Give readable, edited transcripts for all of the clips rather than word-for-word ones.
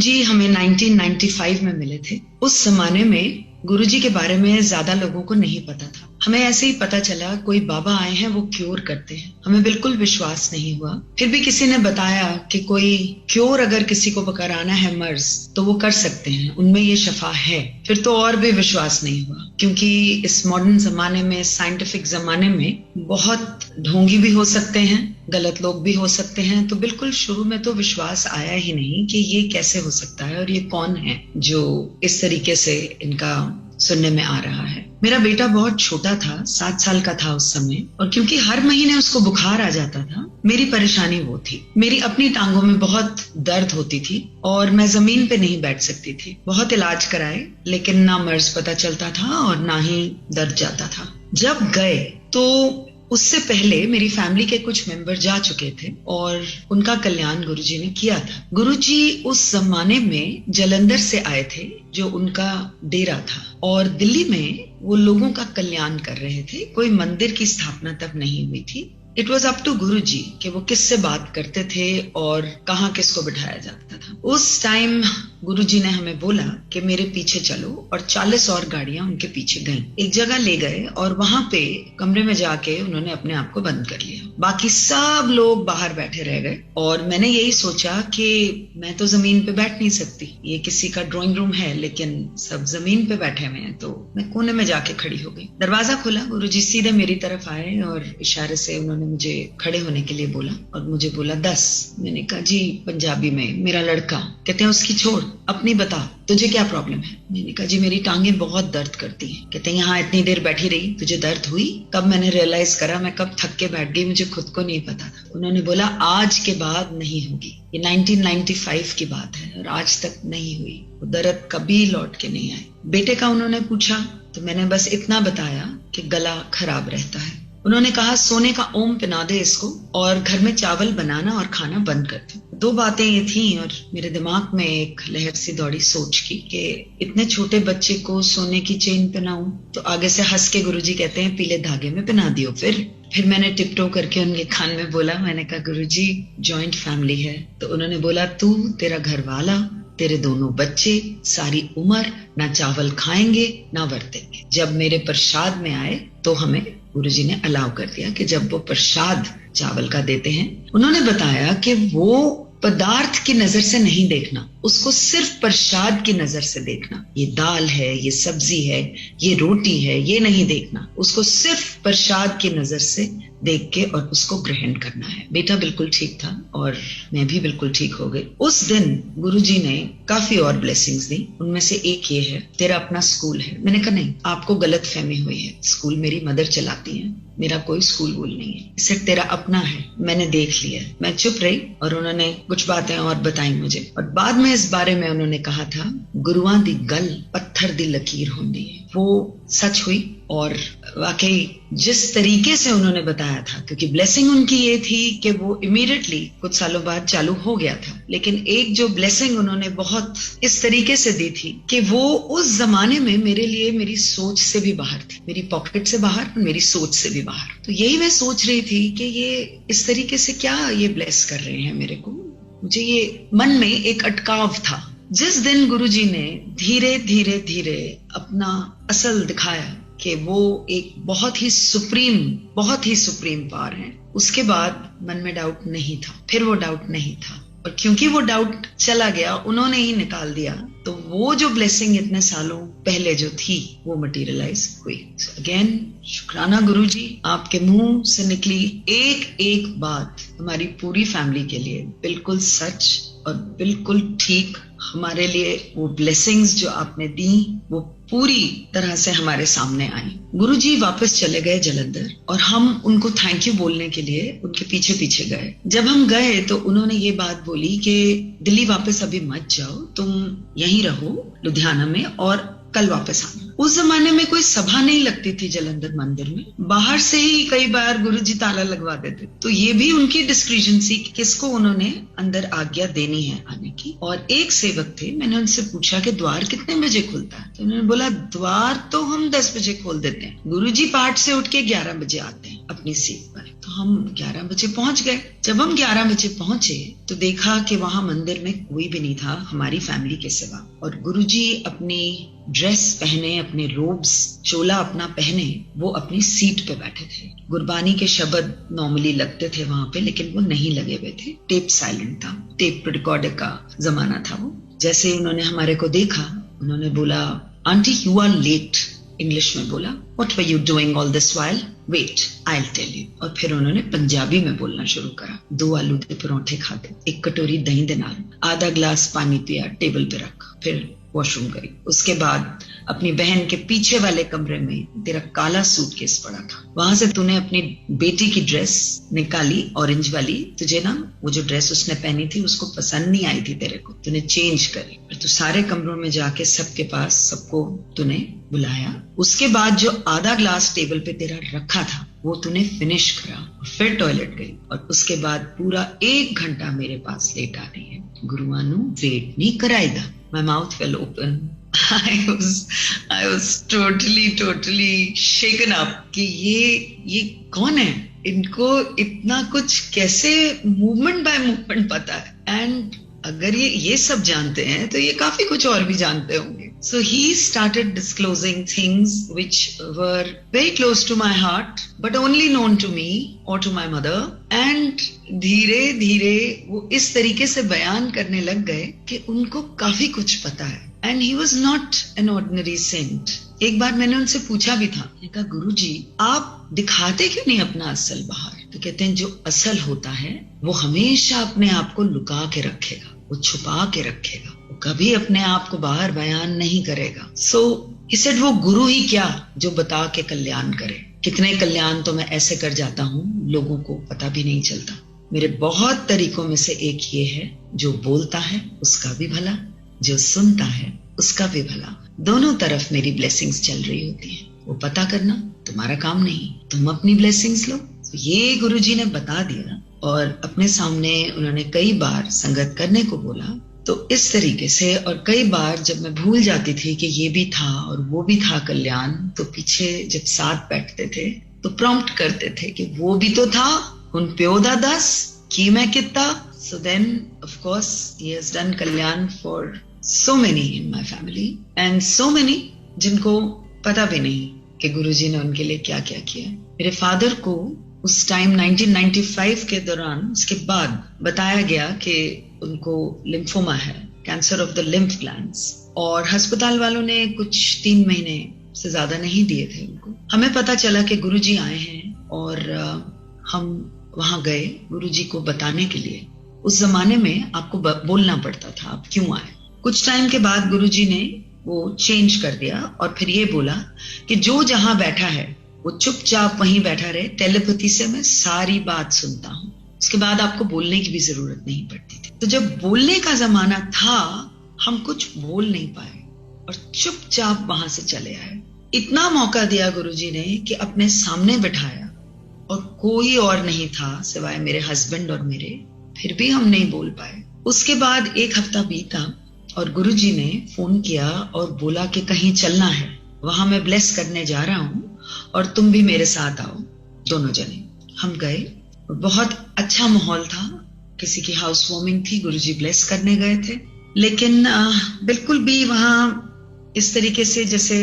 गुरुजी हमें 1995 में मिले थे। उस जमाने में गुरुजी के बारे में ज्यादा लोगों को नहीं पता था। हमें ऐसे ही पता चला कोई बाबा आए हैं, वो क्योर करते हैं। हमें बिल्कुल विश्वास नहीं हुआ। फिर भी किसी ने बताया कि कोई क्योर अगर किसी को कराना है मर्ज तो वो कर सकते हैं, उनमें ये शफा है। फिर तो और भी विश्वास नहीं हुआ, क्योंकि इस मॉडर्न जमाने में, साइंटिफिक जमाने में बहुत ढोंगी भी हो सकते हैं, गलत लोग भी हो सकते हैं। तो बिल्कुल शुरू में तो विश्वास आया ही नहीं कि ये कैसे हो सकता है और ये कौन है जो इस तरीके से इनका सुनने में आ रहा है। मेरा बेटा बहुत छोटा था, 7 साल का था उस समय, और क्योंकि हर महीने उसको बुखार आ जाता था, मेरी परेशानी वो थी। मेरी अपनी टांगों में बहुत दर्द होती थी और मैं जमीन पे नहीं बैठ सकती थी। बहुत इलाज कराए, लेकिन ना मर्ज पता चलता था और ना ही दर्द जाता था। जब गए तो उससे पहले मेरी फैमिली के कुछ मेंबर जा चुके थे और उनका कल्याण गुरुजी ने किया था। गुरुजी उस जमाने में जालंधर से आए थे, जो उनका डेरा था, और दिल्ली में वो लोगों का कल्याण कर रहे थे। कोई मंदिर की स्थापना तब नहीं हुई थी। इट वॉज अप टू गुरुजी कि वो किससे बात करते थे और कहाँ किसको बिठाया जाता था। उस टाइम गुरुजी ने हमें बोला कि मेरे पीछे चलो, और 40 और गाड़ियां उनके पीछे गईं। एक जगह ले गए और वहां पे कमरे में जाके उन्होंने अपने आप को बंद कर लिया। बाकी सब लोग बाहर बैठे रह गए और मैंने यही सोचा कि मैं तो जमीन पे बैठ नहीं सकती, ये किसी का ड्राइंग रूम है, लेकिन सब जमीन पे बैठे हुए हैं, तो मैं कोने में जाके खड़ी हो गई। दरवाजा खोला, गुरुजी सीधे मेरी तरफ आए और इशारे से उन्होंने मुझे खड़े होने के लिए बोला और मुझे बोला 10। मैंने कहा जी पंजाबी में, मेरा लड़का। कहते हैं उसकी छोड़, अपनी बता, तुझे क्या प्रॉब्लम है? मैंने कहा जी मेरी टांगें बहुत दर्द करती हैं। कहते हैं यहाँ इतनी देर बैठी रही, तुझे दर्द हुई? कब मैंने रियलाइज करा, मैं कब थक के बैठ गई, मुझे खुद को नहीं पता था। उन्होंने बोला आज के बाद नहीं होगी। ये 1995 की बात है और आज तक नहीं हुई। वो दर्द कभी लौट के नहीं आई। बेटे का उन्होंने पूछा तो मैंने बस इतना बताया कि गला खराब रहता है। उन्होंने कहा सोने का ओम पिना दे इसको और घर में चावल बनाना और खाना बंद कर दे। 2 बातें ये थी और मेरे दिमाग में एक लहर सी दौड़ी सोच की कि इतने छोटे बच्चे को सोने की चेन पहनाऊं। तो आगे से हंस के गुरुजी कहते हैं पीले धागे में पहना दियो। फिर मैंने टिपटो करके उनके कान में बोला, मैंने कहा गुरुजी जॉइंट फैमिली है। तो उन्होंने बोला तू, तेरा घर वाला, तेरे दोनों बच्चे, सारी उम्र ना चावल खाएंगे ना वर्तेंगे। जब मेरे प्रसाद में आए तो हमें गुरुजी ने अलाउ कर दिया कि जब वो प्रसाद चावल का देते हैं, उन्होंने बताया कि वो पदार्थ की नजर से नहीं देखना, उसको सिर्फ प्रसाद की नजर से देखना। ये दाल है, ये सब्जी है, ये रोटी है, ये नहीं देखना, उसको सिर्फ प्रसाद की नजर से देख के और उसको ग्रहण करना है। बेटा बिल्कुल ठीक था और मैं भी बिल्कुल ठीक हो गई। उस दिन गुरुजी ने काफी और ब्लेसिंग्स दी। उनमें से एक ये है, तेरा अपना स्कूल है। मैंने कहा नहीं, आपको गलत फहमी हुई है। स्कूल मेरी मदर चलाती है, मेरा कोई स्कूल वूल नहीं है, इसे तेरा अपना है। मैंने देख लिया। मैं चुप रही और उन्होंने कुछ बातें और बताई मुझे, और बाद में इस बारे में उन्होंने कहा था गुरुआं दी गल पत्थर दी लकीर होंदी है। वो सच हुई और वाकई जिस तरीके से उन्होंने बताया था, क्योंकि ब्लेसिंग उनकी ये थी कि वो इमीडिएटली कुछ सालों बाद चालू हो गया था, लेकिन एक जो ब्लेसिंग उन्होंने बहुत इस तरीके से दी थी कि वो उस जमाने में मेरे लिए मेरी सोच से भी बाहर थी, मेरी पॉकेट से बाहर, मेरी सोच से भी बाहर। तो यही मैं सोच रही थी कि ये इस तरीके से क्या ये ब्लेस कर रहे हैं मेरे को। मुझे ये मन में एक अटकाव था। जिस दिन गुरुजी ने धीरे धीरे धीरे अपना असल दिखाया कि वो एक बहुत ही सुप्रीम पावर है, उसके बाद मन में डाउट नहीं था। फिर वो डाउट नहीं था, और क्योंकि वो डाउट चला गया, उन्होंने ही निकाल दिया, तो वो जो ब्लेसिंग इतने सालों पहले जो थी वो मटेरियलाइज हुई। अगेन शुक्राना गुरुजी, आपके मुंह से निकली एक एक बात हमारी पूरी फैमिली के लिए बिल्कुल सच और बिल्कुल ठीक। हमारे लिए वो ब्लेसिंग्स जो आपने दी वो पूरी तरह से हमारे सामने आई। गुरुजी वापस चले गए जालंधर और हम उनको थैंक यू बोलने के लिए उनके पीछे पीछे गए। जब हम गए तो उन्होंने ये बात बोली कि दिल्ली वापस अभी मत जाओ, तुम यहीं रहो लुधियाना में और कल वापस आना। उस जमाने में कोई सभा नहीं लगती थी जालंधर मंदिर में, बाहर से ही कई बार गुरुजी ताला लगवा देते। तो ये भी उनकी डिस्क्रिशन सी कि किसको उन्होंने अंदर आज्ञा देनी है आने की। और एक सेवक थे, मैंने उनसे पूछा कि द्वार कितने बजे खुलता है? तो उन्होंने बोला द्वार तो हम 10 बजे खोल देते हैं, गुरुजी पाठ से उठ के 11 बजे आते हैं अपनी सीट पर। तो हम 11 बजे पहुंच गए। जब हम 11 बजे पहुंचे तो देखा कि वहां मंदिर में कोई भी नहीं था हमारी फैमिली के सिवा, और गुरुजी अपनी ड्रेस पहने, अपने रोब्स, चोला अपना पहने, वो अपनी सीट पे बैठे थे। गुरबानी के शब्द नॉर्मली लगते थे वहां पे, लेकिन वो नहीं लगे हुए थे। टेप साइलेंट था, टेप रिकॉर्डर का जमाना था वो। जैसे ही उन्होंने हमारे को देखा, उन्होंने बोला, aunty you are late. English में बोला, what were you doing all this while, wait I will tell you. और फिर उन्होंने पंजाबी में बोलना शुरू करा। 2 आलू के परोठे खाते, 1 कटोरी दही दे नाल, आधा ग्लास पानी पिया, टेबल पे रख, फिर वॉशरूम गई। उसके बाद अपनी बहन के पीछे वाले कमरे में तेरा काला सूटकेस पड़ा था, वहां से तूने अपनी बेटी की ड्रेस निकाली, ऑरेंज वाली। तुझे ना वो जो ड्रेस उसने पहनी थी उसको पसंद नहीं आई थी तेरे को, तूने चेंज करी। फिर तू सारे कमरों में जाके सबके पास सबको तूने बुलाया। उसके बाद जो आधा ग्लास टेबल पे तेरा रखा था वो तूने फिनिश करा, फिर टॉयलेट गई, और उसके बाद पूरा 1 घंटा मेरे पास लेट आ रही है। गुरुआनु वेट नहीं कराएगा। My mouth fell open. I was totally shaken up कि ये कौन है? इनको इतना कुछ कैसे मूवमेंट बाय मूवमेंट पता है? एंड अगर ये सब जानते हैं तो ये काफी कुछ और भी जानते होंगे। So he started disclosing things which were very close to my heart, but only known to me or to my mother. And धीरे धीरे वो इस तरीके से बयान करने लग गए कि उनको काफी कुछ पता है। And he was not an ordinary saint. एक बार मैंने उनसे पूछा भी था, मैंने कहा गुरुजी आप दिखाते क्यों नहीं अपना असल बाहर? तो कहते हैं जो असल होता है वो हमेशा अपने आप को लुका के रखेगा, वो छुपा के रखेगा, वो कभी अपने आप को बाहर बयान नहीं करेगा। So he said वो गुरु ही क्या जो बता के कल्याण करे। कितने कल्याण तो मैं ऐसे कर जाता हूँ, लोगों को पता भी नहीं चलता। मेरे बहुत तरीकों में से एक ये है, जो बोलता है उसका भी भला, जो सुनता है उसका भी भला, दोनों तरफ मेरी ब्लेसिंग्स चल रही होती है। वो पता करना तुम्हारा काम नहीं, तुम अपनी ब्लेसिंग्स लो। तो ये गुरुजी ने बता दिया, और अपने सामने उन्होंने कई बार संगत करने को बोला। तो इस तरीके से, और कई बार जब मैं भूल जाती थी कि ये भी था और वो भी था कल्याण, तो पीछे जब साथ बैठते थे तो प्रॉम्प्ट करते थे कि वो भी तो था, उन प्यो दा दस की मैं कितना। So then of course he has done kalyan for so many in my family, and so many जिनको पता भी नहीं कि गुरुजी ने उनके लिए क्या क्या किया। मेरे फादर को उस टाइम 1995 के दौरान, उसके बाद बताया गया कि उनको लिम्फोमा है, cancer of the lymph glands, और अस्पताल वालों ने कुछ 3 महीने से ज्यादा नहीं दिए थे उनको। हमें पता चला कि गुरुजी आए हैं, और हम वहां गए गुरुजी को बताने के लिए। उस जमाने में आपको बोलना पड़ता था आप क्यों आए। कुछ टाइम के बाद गुरुजी ने वो चेंज कर दिया, और फिर ये बोला कि जो जहां बैठा है वो चुपचाप वहीं बैठा रहे, टेलीपैथी से मैं सारी बात सुनता हूँ। उसके बाद आपको बोलने की भी जरूरत नहीं पड़ती थी। तो जब बोलने का जमाना था, हम कुछ बोल नहीं पाए और चुपचाप वहां से चले आए। इतना मौका दिया गुरुजी ने कि अपने सामने बिठाया, और कोई और नहीं था सिवाय मेरे हस्बैंड और मेरे, फिर भी हम नहीं बोल पाए। उसके बाद 1 हफ्ता बीता, और गुरुजी ने फोन किया और बोला कि कहीं चलना है, वहां मैं ब्लेस करने जा रहा हूँ और तुम भी मेरे साथ आओ। दोनों जने हम गए, बहुत अच्छा माहौल था, किसी की हाउस वार्मिंग थी, गुरुजी ब्लेस करने गए थे। लेकिन बिल्कुल भी वहां इस तरीके से जैसे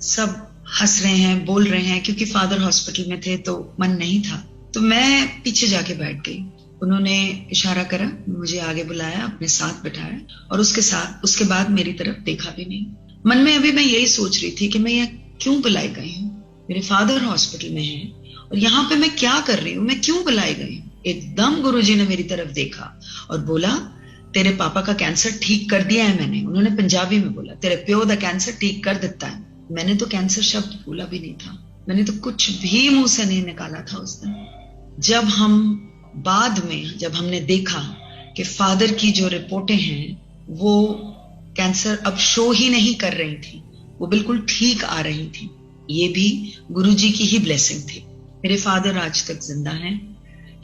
सब हंस रहे हैं, बोल रहे हैं, क्योंकि फादर हॉस्पिटल में थे तो मन नहीं था। तो मैं पीछे जाके बैठ गई। उन्होंने इशारा करा, मुझे आगे बुलाया, अपने साथ बिठाया, और उसके बाद मेरी तरफ देखा भी नहीं। मन में अभी मैं यही सोच रही थी कि मैं यहाँ क्यों बुलाई गई हूँ, मेरे फादर हॉस्पिटल में हैं और यहाँ पे मैं क्या कर रही हूँ, मैं क्यों बुलाई गई हूँ। एकदम गुरुजी ने मेरी तरफ देखा और बोला, तेरे पापा का कैंसर ठीक कर दिया है मैंने। उन्होंने पंजाबी में बोला, तेरे प्यो दा कैंसर ठीक कर देता है। मैंने तो कैंसर शब्द बोला भी नहीं था, मैंने तो कुछ भी मुंह से नहीं निकाला था उस दिन। जब हमने देखा कि फादर की जो रिपोर्टें हैं वो कैंसर अब शो ही नहीं कर रही थी, वो बिल्कुल ठीक आ रही थी, ये भी गुरुजी की ही ब्लेसिंग थी। मेरे फादर आज तक जिंदा हैं,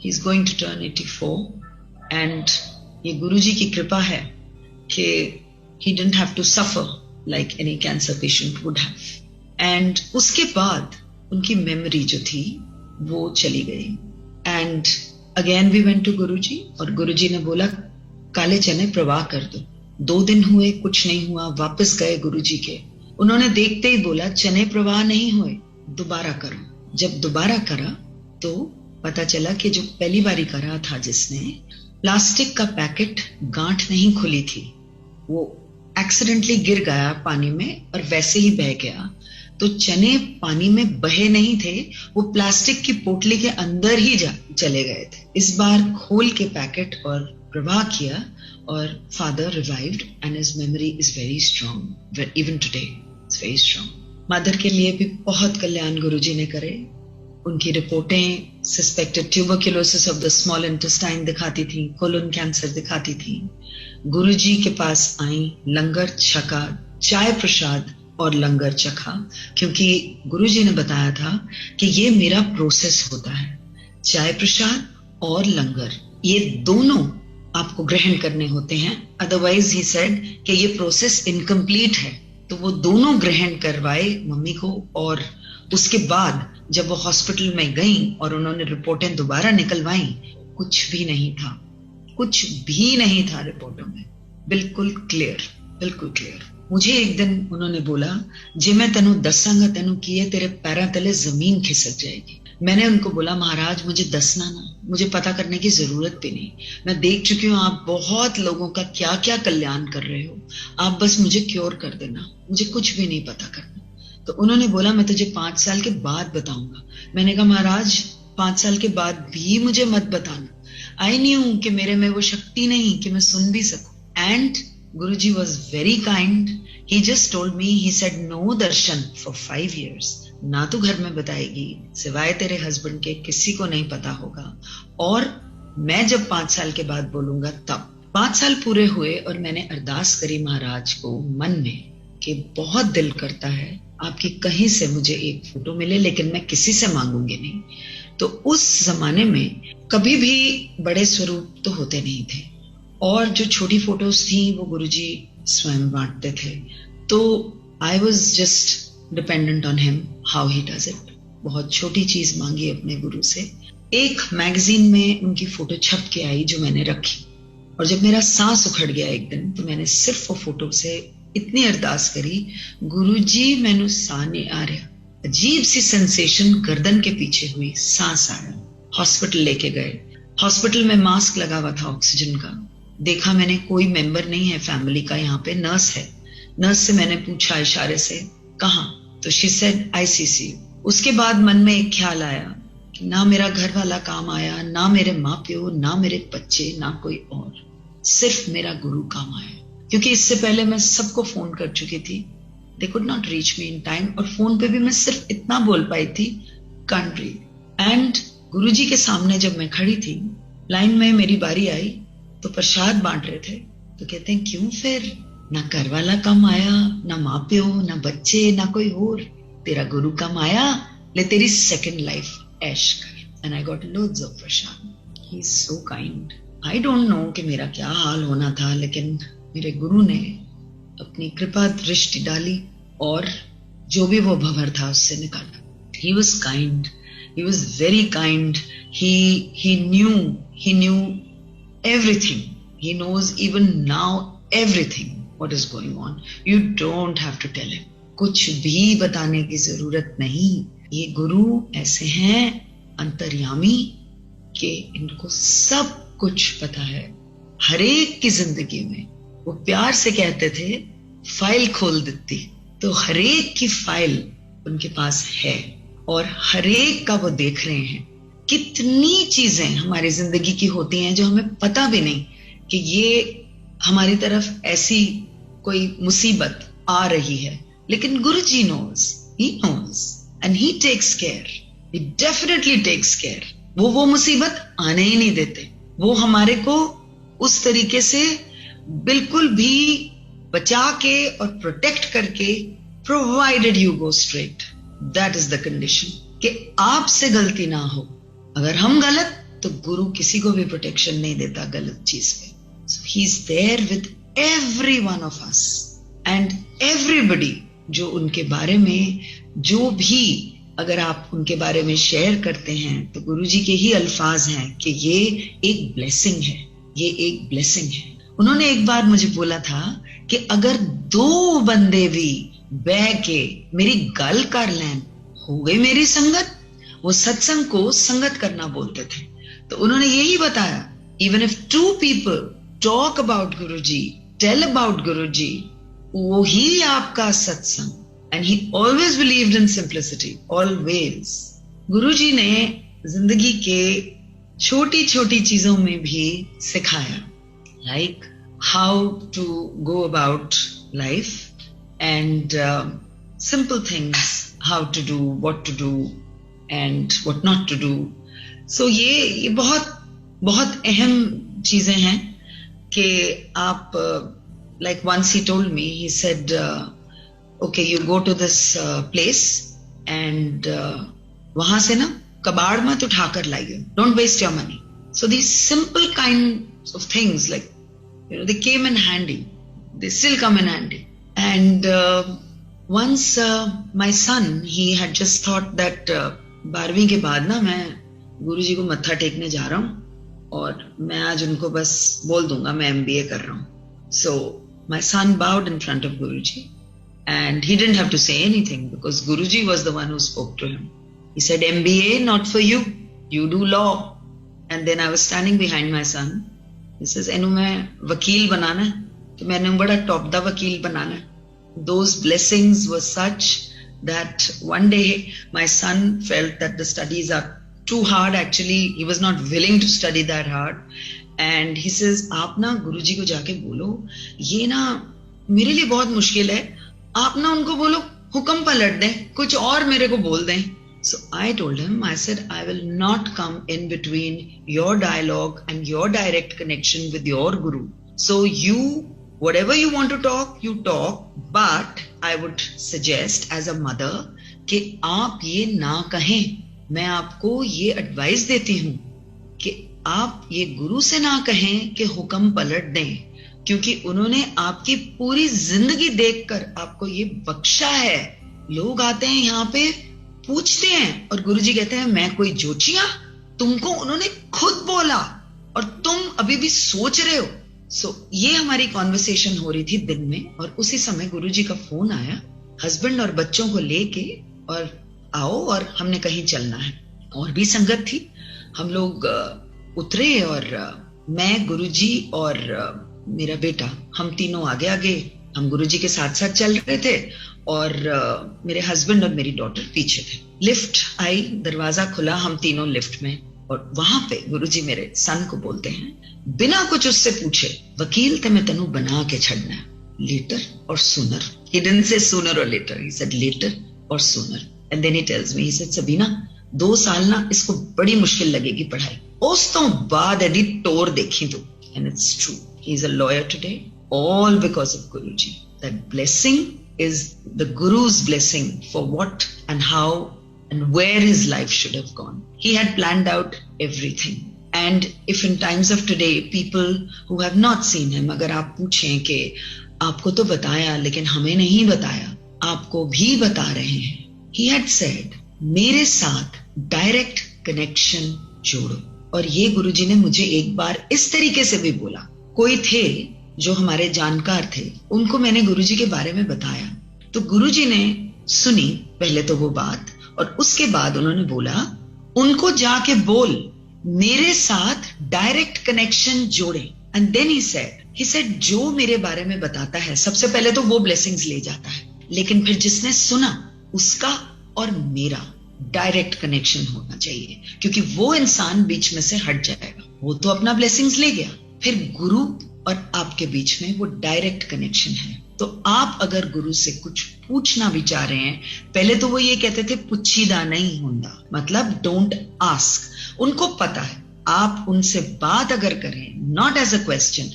he is going to turn 84, and ये गुरुजी की कृपा है कि he didn't have to suffer like any cancer patient would have. And उसके बाद उनकी मेमोरी जो थी वो चली गई। And again we went to Guruji, और गुरुजी ने बोला काले चने प्रवाह कर दो। 2 दिन हुए, कुछ नहीं हुआ। वापस गए गुरुजी के, उन्होंने देखते ही बोला चने प्रवाह नहीं हुए, दोबारा करो। जब दोबारा करा तो पता चला कि जो पहली बारी करा था जिसने, प्लास्टिक का पैकेट गांठ नहीं खुली थी, वो एक्सीडेंटली गिर गया पानी में और वैसे ही बह गया। तो चने पानी में बहे नहीं थे, वो प्लास्टिक की पोटली के अंदर ही चले गए थे। इस बार खोल के पैकेट और प्रवाह किया और father revived and his memory is very strong, even today it's very strong. Mother के लिए भी बहुत कल्याण गुरुजी ने करे। उनकी रिपोर्टें suspected tuberculosis of the small intestine दिखाती थी, कोलन कैंसर दिखाती थी। गुरुजी के पास आई, लंगर छका, चाय प्रसाद और लंगर चखा, क्योंकि गुरुजी ने बताया था कि ये मेरा प्रोसेस होता है, चाय प्रसाद और लंगर, ये दोनों आपको ग्रहण करने होते हैं, अदरवाइज ही सेड कि ये प्रोसेस इनकम्प्लीट है। तो वो दोनों ग्रहण करवाए मम्मी को, और उसके बाद जब वो हॉस्पिटल में गई और उन्होंने रिपोर्टें दोबारा निकलवाई, कुछ भी नहीं था, कुछ भी नहीं था रिपोर्टों में, बिल्कुल क्लियर, बिल्कुल क्लियर। मुझे एक दिन उन्होंने बोला, जे मैं तेनू दसांगा तेनू की है, तेरे पैरों तले जमीन खिसक जाएगी। मैंने उनको बोला महाराज मुझे दसना ना, मुझे पता करने की जरूरत भी नहीं, मैं देख चुकी हूँ आप बहुत लोगों का क्या क्या कल्याण कर रहे हो, आप बस मुझे क्योर कर देना, मुझे कुछ भी नहीं पता करना। तो उन्होंने बोला मैं तुझे 5 साल के बाद बताऊंगा। मैंने कहा महाराज 5 साल के बाद भी मुझे मत बताना, आई न्यू कि मेरे में वो शक्ति नहीं कि मैं सुन भी सकूं। And Guruji was very kind. He just told me, he said, no darshan for 5 years. ना तो घर में बताएगी, सिवाय तेरे हस्बैंड के किसी को नहीं पता होगा, और मैं जब 5 साल के बाद बोलूंगा तब। 5 साल पूरे हुए और मैंने अरदास करी महाराज को मन में कि बहुत दिल करता है आपकी कहीं से मुझे एक फोटो मिले, लेकिन मैं किसी से मांगूंगी नहीं। तो उस जमाने में कभी भी बड़े स्वरूप तो होते नहीं थे, और जो छोटी फोटोज थी वो गुरुजी स्वयं बांटते थे। तो I was just dependent on him, how he does it. बहुत छोटी चीज मांगी अपने गुरु से। एक मैगजीन में उनकी फोटो छप के आई जो मैंने रखी, और जब मेरा सांस उखड़ गया एक दिन, तो मैंने सिर्फ वो फोटो से इतनी अरदास करी, गुरुजी मैनू सा नहीं आ रहा। अजीब सी सेंसेशन गर्दन के पीछे हुई, सांस आया। हॉस्पिटल लेके गए, हॉस्पिटल में मास्क लगा हुआ था ऑक्सीजन का। देखा मैंने कोई मेंबर नहीं है फैमिली का, यहाँ पे नर्स है। नर्स से मैंने पूछा इशारे से कहाँ, तो शी सेड आईसीसीयू। उसके बाद मन में एक ख्याल आया कि ना मेरा घर वाला काम आया, ना मेरे माँ प्यो, ना मेरे बच्चे, ना कोई और, सिर्फ मेरा गुरु काम आया। क्योंकि इससे पहले मैं सबको फोन कर चुकी थी, they could not reach me in time, और फोन पे भी मैं सिर्फ इतना बोल पाई थी, कांट ब्रीथ। एंड गुरुजी के सामने जब मैं खड़ी थी, लाइन में मेरी बारी आई, तो प्रसाद बांट रहे थे, तो कहते हैं क्यों फिर, ना घर वाला कम आया, ना माँ प्यो, ना बच्चे, ना कोई और, तेरा गुरु कम आया, ले तेरी सेकंड लाइफ ऐश कर। And I got loads of Prasad. He is so kind. I don't know कि मेरा क्या हाल होना था, लेकिन मेरे गुरु ने अपनी कृपा दृष्टि डाली और जो भी वो भंवर था उससे निकाला। He was kind, he was very kind. he knew everything. He knows even now everything what is going on. You don't have to tell him. कुछ भी बताने की जरूरत नहीं। ये गुरु ऐसे हैं अंतर्यामी कि इनको सब कुछ पता है हर एक की जिंदगी में। वो प्यार से कहते थे फाइल खोल देती, तो हर एक की फाइल उनके पास है और हर एक का वो देख रहे हैं। कितनी चीजें हमारी जिंदगी की होती हैं जो हमें पता भी नहीं कि ये हमारी तरफ ऐसी कोई मुसीबत आ रही है, लेकिन गुरुजी knows, he knows and he takes care, he definitely takes care। वो मुसीबत आने ही नहीं देते, वो हमारे को उस तरीके से बिल्कुल भी बचा के और प्रोटेक्ट करके, provided you go straight, that is the condition कि आपसे गलती ना हो। अगर हम गलत, तो गुरु किसी को भी प्रोटेक्शन नहीं देता गलत चीज पे। So he is there with every one of us and everybody जो उनके बारे में जो भी अगर आप उनके बारे में शेयर करते हैं तो गुरुजी के ही अल्फाज हैं कि ये एक ब्लेसिंग है, ये एक ब्लेसिंग है। उन्होंने एक बार मुझे बोला था कि अगर 2 बंदे भी बह के मेरी गल कर लें, हो गई मेरी संगत। वो सत्संग को संगत करना बोलते थे। तो उन्होंने यही बताया, even if 2 people talk about Guruji, tell about गुरुजी, वो ही आपका सत्संग। And he always believed in simplicity, always. गुरुजी ने जिंदगी के छोटी छोटी चीजों में भी सिखाया, like how to go about life and simple things, how to do, what to do and what not to do. So ये बहुत अहम चीजें हैं कि आप like once he told me, he said okay, you go to this place and वहां से ना कबाड़ मत उठा कर लाइए, don't waste your money. So these simple kinds of things, like, you know, they came in handy, they still come in handy. And once my son, he had just thought that 12वीं के बाद ना मैं गुरुजी को मत्था टेकने जा रहा हूँ और मैं आज उनको बस बोल दूंगा मैं MBA कर रहा हूँ. So my son bowed in front of Guruji. And he didn't have to say anything because Guruji was the one who spoke to him. He said, MBA, not for you. You do law. And then I was standing behind my son. He says, Enu main vakeel banana hai. To maine bada top da vakeel banana hai. Those blessings were such that one day my son felt that the studies are too hard. Actually, he was not willing to study that hard. And he says, आप ना गुरुजी को जाके बोलो, ये ना मेरे लिए बहुत मुश्किल है. आप ना उनको बोलो हुक्म पलट दें, कुछ और मेरे को बोल दें. So I told him, I said, I will not come in between your dialogue and your direct connection with your guru. So you, whatever you want to talk, you talk. But I would suggest as a mother कि आप ये ना कहें. मैं आपको ये advice देती हूँ कि आप ये गुरु से ना कहें कि हुक्म पलट दें, क्योंकि उन्होंने आपकी पूरी जिंदगी देखकर आपको ये बख्शा है. लोग आते हैं यहाँ पे पूछते हैं और गुरुजी कहते हैं मैं कोई जोचिया, तुमको उन्होंने खुद बोला और तुम अभी भी सोच रहे हो. सो ये हमारी कॉन्वर्सेशन हो रही थी दिन में और उसी समय गुरुजी का फोन आया, हस्बैंड और बच्चों को लेके और आओ और हमने कहीं चलना है. और भी संगत थी. हम लोग उतरे और मैं, गुरुजी और मेरा बेटा, हम तीनों आगे आगे, हम गुरुजी के साथ साथ चल रहे थे और मेरे हस्बैंड और मेरी डॉटर पीछे थे. लिफ्ट आई, दरवाजा खुला, हम तीनों लिफ्ट में और वहां पे गुरुजी मेरे सन को बोलते हैं बिना कुछ उससे पूछे, वकील ते मैं तेनू बना के छड़ना है, लेटर और sooner. He didn't say sooner or later, he said later or sooner. And then he tells me, he said, Sabina 2 साल ना इसको बड़ी मुश्किल लगेगी पढ़ाई, उस तो बाद यदि टोर देखी तो. And it's true. He's a lawyer today, all because of Guruji. That blessing is the Guru's blessing for what and how and where his life should have gone. He had planned out everything. And if in times of today, people who have not seen him, अगर आप पूछें कि आपको तो बताया लेकिन हमें नहीं बताया, आपको भी बता रहे हैं. He had said, मेरे साथ डायरेक्ट कनेक्शन जोड़ो. और ये गुरुजी ने मुझे एक बार इस तरीके से भी बोला. कोई थे जो हमारे जानकार थे, उनको मैंने गुरुजी के बारे में बताया तो गुरुजी ने सुनी पहले तो वो बात और उसके बाद उन्होंने बोला उनको जाके बोल मेरे साथ डायरेक्ट कनेक्शन जोड़े. एंड देन ही सेड जो मेरे बारे में बताता है सबसे पहले तो वो ब्लेसिंग्स ले जाता है, लेकिन फिर जिसने सुना उसका और मेरा डायरेक्ट कनेक्शन होना चाहिए, क्योंकि वो इंसान बीच में से हट जाएगा. वो तो अपना ब्लेसिंग्स ले गया, फिर गुरु और आपके बीच में वो डायरेक्ट कनेक्शन है. तो आप अगर गुरु से कुछ पूछना भी चाह रहे हैं, पहले तो वो ये कहते थे पुच्छीदा नहीं होता, मतलब डोंट आस्क. उनको पता है आप उनसे बात अगर करें, not as a question,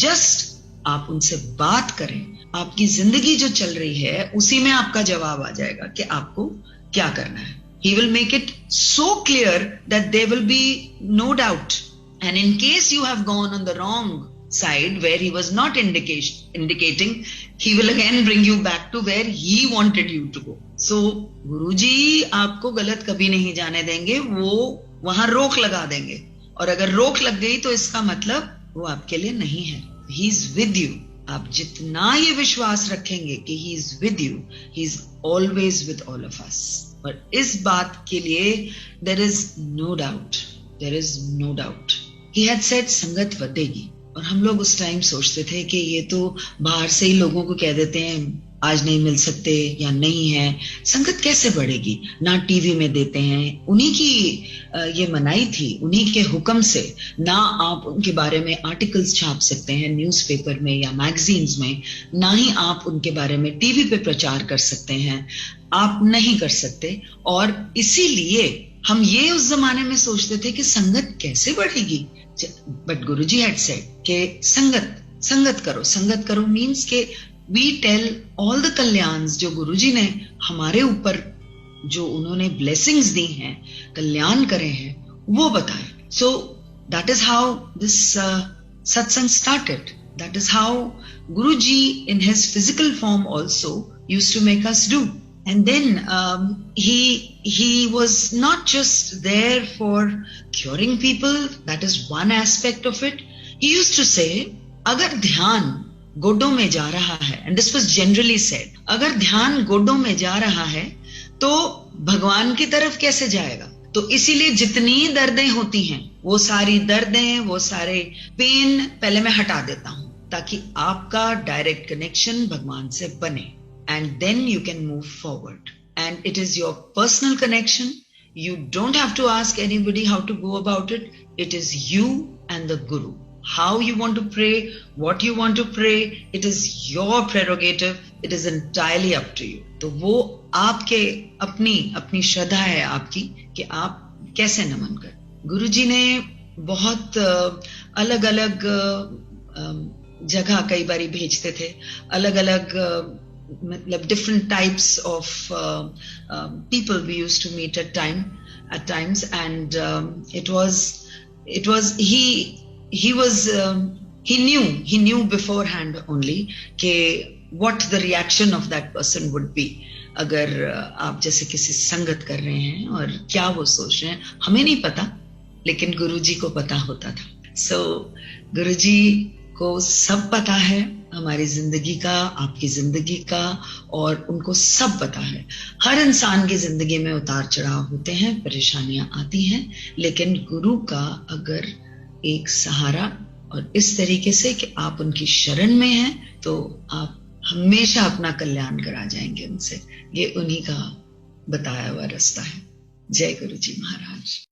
just आप उनसे बात करें, आपकी जिंदगी जो चल रही है उसी में आपका जवाब आ जाएगा कि आपको क्या करना है. He will make it so clear that there will be no doubt. And in case you have gone on the wrong side where he was not indicating, he will again bring you back to where he wanted you to go. So गुरुजी आपको गलत कभी नहीं जाने देंगे, वो वहां रोक लगा देंगे, और अगर रोक लग गई तो इसका मतलब वो आपके लिए नहीं है. He is with you. आप जितना ये विश्वास रखेंगे कि he is with you, he is always with all of us. और इस बात के लिए there is no doubt, there is no doubt. He had said संगत बढ़ेगी, और हम लोग उस टाइम सोचते थे कि ये तो बाहर से ही लोगों को कह देते हैं आज नहीं मिल सकते या नहीं है, संगत कैसे बढ़ेगी, ना टीवी में देते हैं. उन्हीं की ये मनाही थी, उन्हीं के हुक्म से ना आप उनके बारे में आर्टिकल्स छाप सकते हैं न्यूज़पेपर में या मैगजीन्स में, ना ही आप उनके बारे में टीवी पे प्रचार कर सकते हैं, आप नहीं कर सकते. और इसीलिए हम ये उस जमाने में सोचते थे कि संगत कैसे बढ़ेगी. बट गुरुजी हैड सेड कि संगत करो मीन्स के वी टेल ऑल द कल्याण्स जो गुरुजी ने हमारे ऊपर, जो उन्होंने ब्लेसिंग्स दी हैं, कल्याण करे हैं, वो बताएं. So that is how this satsang started. That is how Guruji in his physical form also used to make us do. And then he was not just there for curing people. That is one aspect of it. He used to say, अगर ध्यान गोडों में जा रहा है, and this was generally said, अगर ध्यान गोडों में जा रहा है तो भगवान की तरफ कैसे जाएगा. तो इसीलिए जितनी दर्दें होती हैं, वो सारी दर्दें, वो सारे पेन पहले मैं हटा देता हूं, ताकि आपका डायरेक्ट कनेक्शन भगवान से बने. And then you can move forward. And it is your personal connection. You don't have to ask anybody how to go about it. It is you and the Guru. How you want to pray, what you want to pray, it is your prerogative. It is entirely up to you. तो वो आपके अपनी श्रद्धा है आपकी कि आप कैसे नमन कर. गुरुजी ने बहुत अलग अलग जगह कई बारी भेजते थे, अलग अलग मतलब different types of people we used to meet at times, and it was he knew beforehand only ke what the reaction of that person would be. अगर आप जैसे किसी संगत कर रहे हैं और क्या वो सोच रहे हैं, हमें नहीं पता, लेकिन गुरुजी को पता होता था. So गुरुजी को सब पता है हमारी जिंदगी का, आपकी जिंदगी का, और उनको सब पता है. हर इंसान की जिंदगी में उतार चढ़ाव होते हैं, परेशानियां आती हैं, लेकिन गुरु का अगर एक सहारा और इस तरीके से कि आप उनकी शरण में हैं, तो आप हमेशा अपना कल्याण करा जाएंगे उनसे. ये उन्हीं का बताया हुआ रास्ता है. जय गुरु जी महाराज.